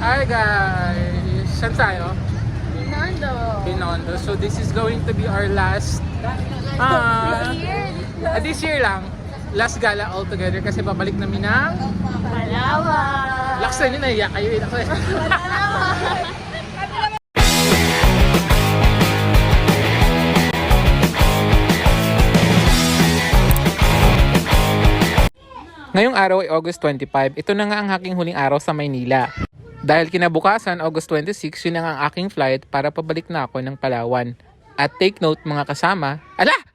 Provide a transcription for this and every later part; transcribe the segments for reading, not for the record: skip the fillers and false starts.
Hi guys! Saan tayo? Binondo. Binondo. So this is going to be our last this year lang. Last gala all together kasi babalik namin ng Palawan. Laksan yun, naiyak kayo. Ngayong araw ay August 25. Ito na nga ang aking huling araw sa Maynila. Dahil kinabukasan, August 26, yun na nga ang aking flight para pabalik na ako ng Palawan. At take note mga kasama,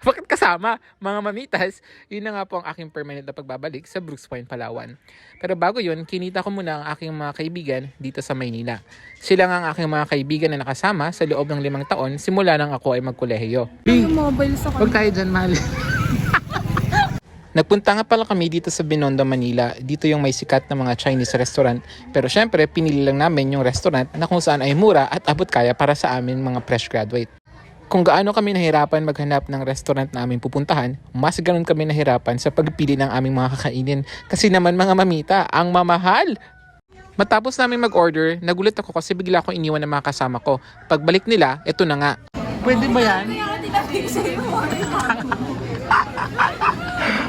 bakit kasama? Mga mamitas, yun na nga po ang aking permanent na pagbabalik sa Brooks Point, Palawan. Pero bago yun, kinita ko muna ang aking mga kaibigan dito sa Maynila. Sila nga ang aking mga kaibigan na nakasama sa loob ng 5 taon simula nang ako ay magkolehiyo. Mobile sa Huwag tayo dyan, mahal. Nagpunta nga pala kami dito sa Binondo, Manila. Dito yung may sikat na mga Chinese restaurant. Pero syempre, pinili lang namin yung restaurant na kung saan ay mura at abot kaya para sa amin mga fresh graduate. Kung gaano kami nahirapan maghanap ng restaurant na aming pupuntahan, mas ganun kami nahirapan sa pagpili ng aming mga kakainin. Kasi naman mga mamita, ang mamahal! Matapos namin mag-order, nagulat ako kasi bigla akong iniwan ng mga kasama ko. Pagbalik nila, eto na nga. Pwede ba yan?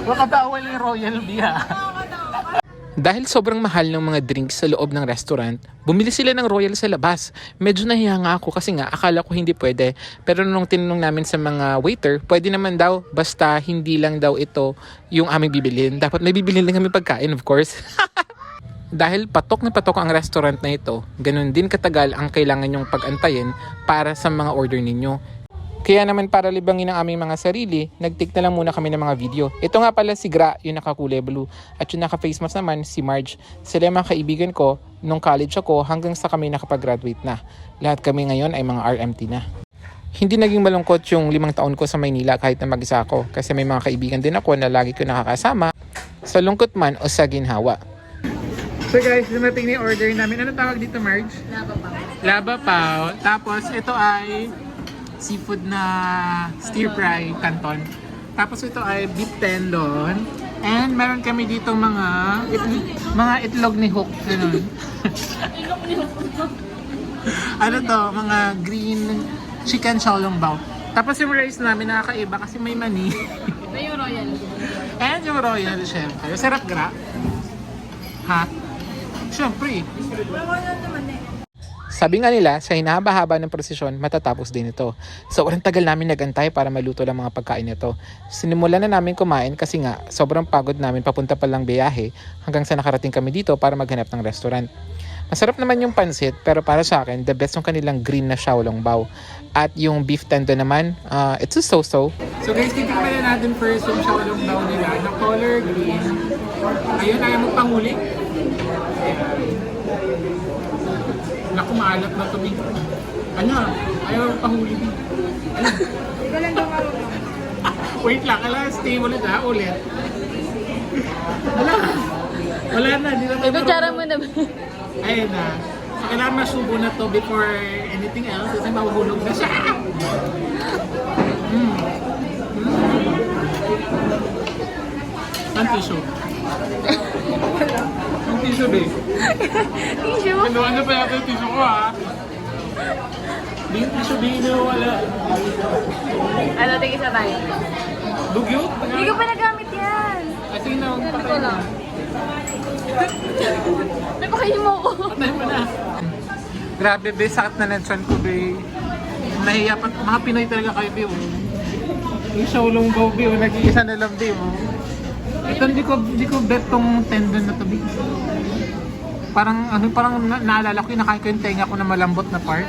Wakatawa yung Royal Bee. Dahil sobrang mahal ng mga drinks sa loob ng restaurant, bumili sila ng Royal sa labas. Medyo nahiya nga ako kasi nga akala ko hindi pwede. Pero nung tinanong namin sa mga waiter, pwede naman daw basta hindi lang daw ito yung aming bibilin. Dapat may bibilin lang kami pagkain, of course. Dahil patok na patok ang restaurant na ito, ganun din katagal ang kailangan nyong pag-antayin para sa mga order ninyo. Kaya naman para libangin ang aming mga sarili, nag-take na lang muna kami ng mga video. Ito nga pala si Gra, yung nakakulay blue. At yung naka-face mask naman, si Marge. Sila yung mga kaibigan ko nung college ako hanggang sa kami nakapag-graduate na. Lahat kami ngayon ay mga RMT na. Hindi naging malungkot yung 5 taon ko sa Maynila kahit na mag-isa ako. Kasi may mga kaibigan din ako na lagi ko nakakasama sa lungkot man o sa ginhawa. So guys, dumating na yung order namin. Ano tawag dito, Marge? Laba pa. Laba pao. Tapos ito ay seafood na stir fry canton. Tapos ito ay beef tendon. And meron kami dito mga itlog ni Hook. Ganun. Ilok ni Ano to? Mga green chicken xiaolongbao. Tapos yung rice namin nakakaiba kasi may mani. Ito yung Royal. And yung royal, syempre. Sarap gra. Ha? Syempre. Sabi nga nila, sa hinahaba-haba ng prosesyon, matatapos din ito. So, sobrang tagal namin nagantay para maluto lang mga pagkain nito. Sinimulan na namin kumain kasi nga, sobrang pagod namin papunta pa lang biyahe hanggang sa nakarating kami dito para maghanap ng restaurant. Masarap naman yung pansit, pero para sa akin, the best yung kanilang green na xiaolongbao. At yung beef tendon naman, it's a so-so. So guys, titikman na natin first yung xiaolongbao nila na color green. Ayun, ayaw mo panguli. Naku, maalat na to, Big. Ano? Ayaw pahuli, Big. Ikaw lang daw marunong. Wait lang, stay ulit ha, ulit. Wala na, di na tayo Kutsara mo na ba? Ayun na. So, kailangan masubo na to before anything else kasi mahuhulog na siya. Ang tissue. Ang tissue, babe. Tissue? Ano pa yata yung tissue ko, ha? Di yung tissue, di na wala. Ano, tigil sa tayo. Dugyot? Hindi ko pa nagamit yan. Ito yung Ano patay ko na. lang? Napakain mo ako. Patay mo na. Grabe, be. Sakit na ng tiyan ko, be. Nahiya pa. Mga Pinoy talaga kayo, be. Yung xiaolongbao, be. Nag-iisa na lang, be. Ito, hindi ko bet tong tendon na to, be. Parang naalala ko, nakain ko yung tenga ko na malambot na part.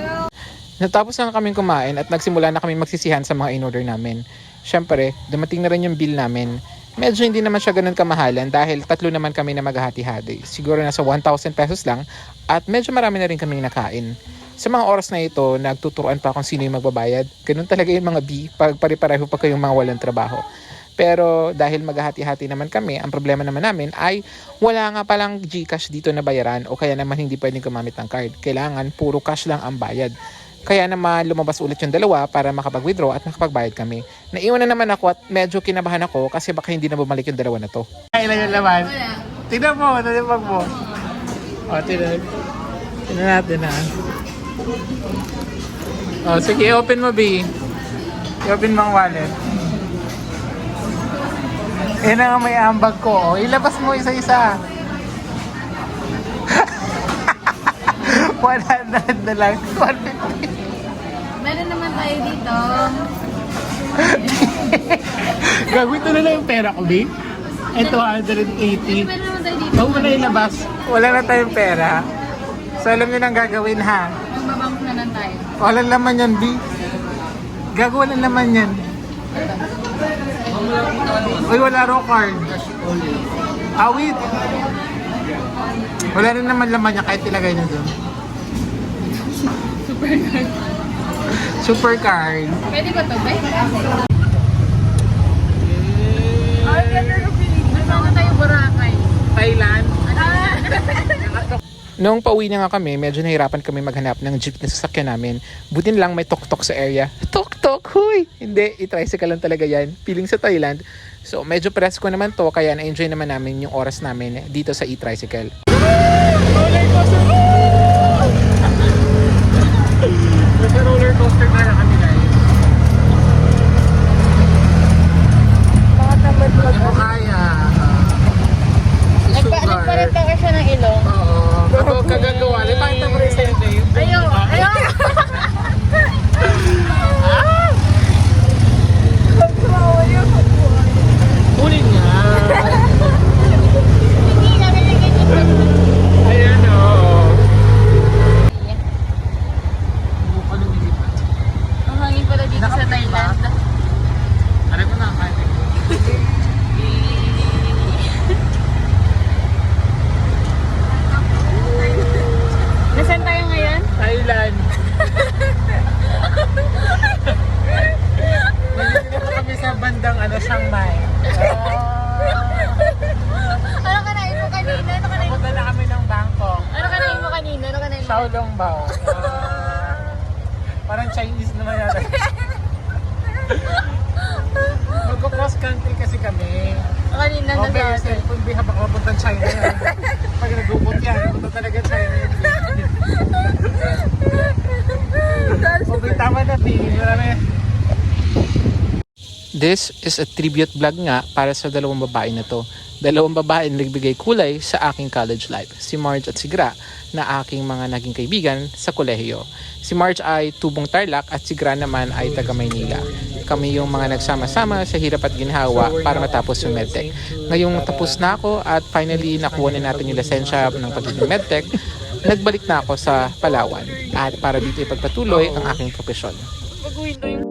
Natapos na kaming kumain at nagsimula na kami magsisihan sa mga in-order namin. Siyempre, dumating na rin yung bill namin. Medyo hindi naman siya ganun kamahalan dahil 3 naman kami na maghahati-hati. Siguro nasa 1,000 pesos lang at medyo marami na rin kaming nakain. Sa mga oras na ito, nagtuturuan pa kung sino yung magbabayad. Ganun talaga yung mga B pag pare-pareho pa kayong mga walang trabaho. Pero dahil maghahati-hati naman kami, ang problema naman namin ay wala nga palang GCash dito na bayaran o kaya naman hindi pwedeng gumamit ng card. Kailangan puro cash lang ang bayad. Kaya naman lumabas ulit yung dalawa para makapag-withdraw at makapagbayad kami. Naiwan na naman ako at medyo kinabahan ako kasi baka hindi na bumalik yung dalawa na to. Kailan yung laman? Wala. Tignan mo, nalipag mo. O, tignan. Tignan natin ha. Oh, sige, open mo, B. I-open mo ang wallet. Yan na nga may ambag ko. Oh. Ilabas mo isa-isa. 100 na lang. 150. Meron naman tayo dito. Gagawin ito na lang yung pera ko, B. Ito, 180. Meron naman tayo dito. Huwag mo na ilabas. Wala na tayong pera. So, alam niyo nang gagawin, ha? Magbabangko na lang tayo. Walang laman yan, B. Gagawa ng laman yan. Uy, wala raw card. Wait. Wala rin naman laman niya kahit ilagay niyo doon. Super good. Super card. Pwede ba ito, ba? Ay, ganda ng Pilipinas. Saan tayo Boracay? Thailand. Ah! Noong pauwi na nga kami, medyo nahirapan kami maghanap ng jeep na sasakyan namin. Buti lang may tok-tok sa area. Tok-tok, huy! Hindi, i-tricycle lang talaga yan. Feeling sa Thailand. So, medyo presko naman to, kaya na-enjoy naman namin yung oras namin dito sa e-tricycle. Roller coaster! Nasa roller coaster na kami guys. Bakit naman Ano kaya? Nagparenta ka siya ng ilong. Oo. Ako kagagawa. Ipakita mo rin sa'yo, Dave. Ayaw! Ayaw! Huli niya. Hindi namin nagiging. Ayan o. Ano nilipat? Ang hangin pala dito sa Thailand. Aray ko na, kahit. Nasaan tayo ngayon? Thailand. Nandito na kami sa bandang Chiang Mai. Ano kanain mo kanina? Punta na kami ng Bangkok. Ano kanain mo kanina? Ano kanain mo? Xiaolongbao. Parang Chinese naman yata. Magko-cross country kasi kami. Kanina na Okay, sa cellphone B habang mapuntang China yan. Pag nagupot yan, punta talaga China yan. Okay, tama na, B. Marami. This is a tribute vlog nga para sa dalawang babae na to. Dalawang babae na nagbigay kulay sa aking college life. Si Marge at si Gra na aking mga naging kaibigan sa kolehiyo. Si Marge ay tubong Tarlac at si Gra naman ay taga Maynila. Kami yung mga nagsama-sama sa hirap at ginhawa para matapos yung medtech. Ngayong tapos na ako at finally nakuha na natin yung lisensya ng pagiging medtech, nagbalik na ako sa Palawan at para dito ipagpatuloy ang aking propesyon. Pag-window yung